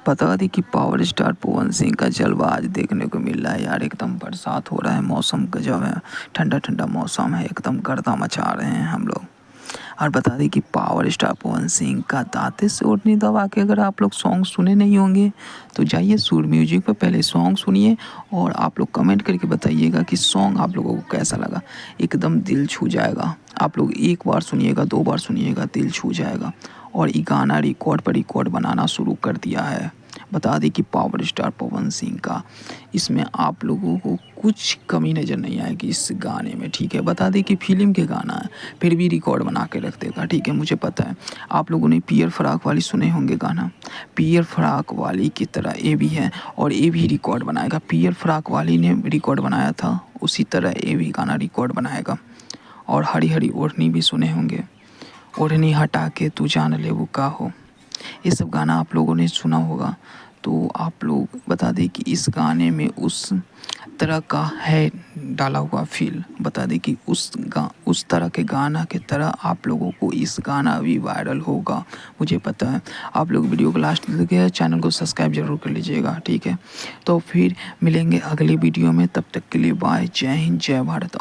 बता दें कि पावर स्टार पवन सिंह का जलवा आज देखने को मिल रहा है यार। एकदम बरसात हो रहा है, मौसम गजब है, ठंडा ठंडा मौसम है, एकदम गर्दा मचा रहे हैं हम लोग। और बता दें कि पावर स्टार पवन सिंह का दांते से ओढ़नी दबा के अगर आप लोग सॉन्ग सुने नहीं होंगे तो जाइए सुर म्यूजिक पर पहले सॉन्ग सुनिए और आप लोग कमेंट करके बताइएगा कि सॉन्ग आप लोगों को कैसा लगा। एकदम दिल छू जाएगा। आप लोग एक बार सुनिएगा, 2 बार सुनिएगा, दिल छू जाएगा। और ये गाना रिकॉर्ड पर रिकॉर्ड बनाना शुरू कर दिया है। बता दें कि पावर स्टार पवन सिंह का इसमें आप लोगों को कुछ कमी नज़र नहीं आएगी इस गाने में, ठीक है। बता दें कि फिल्म के गाना है फिर भी रिकॉर्ड बना के रख देगा, ठीक है। मुझे पता है आप लोगों ने पियर फराक वाली सुने होंगे गाना। पियर फराक वाली की तरह ये भी है और ये भी रिकॉर्ड बनाएगा। पियर फराक वाली ने रिकॉर्ड बनाया था, उसी तरह ये भी गाना रिकॉर्ड बनाएगा। और हरी हरी ओढ़नी भी सुने होंगे, ओढ़नी हटा के तू जान ले वो का हो। ये सब गाना आप लोगों ने सुना होगा। तो आप लोग बता दें कि इस गाने में उस तरह का है डाला हुआ फील। बता दें कि उस तरह के गाना के तरह आप लोगों को इस गाना भी वायरल होगा, मुझे पता है। आप लोग वीडियो को लास्ट तक देखिए, चैनल को सब्सक्राइब जरूर कर लीजिएगा, ठीक है। तो फिर मिलेंगे अगली वीडियो में, तब तक के लिए बाय। जय हिंद, जय भारत।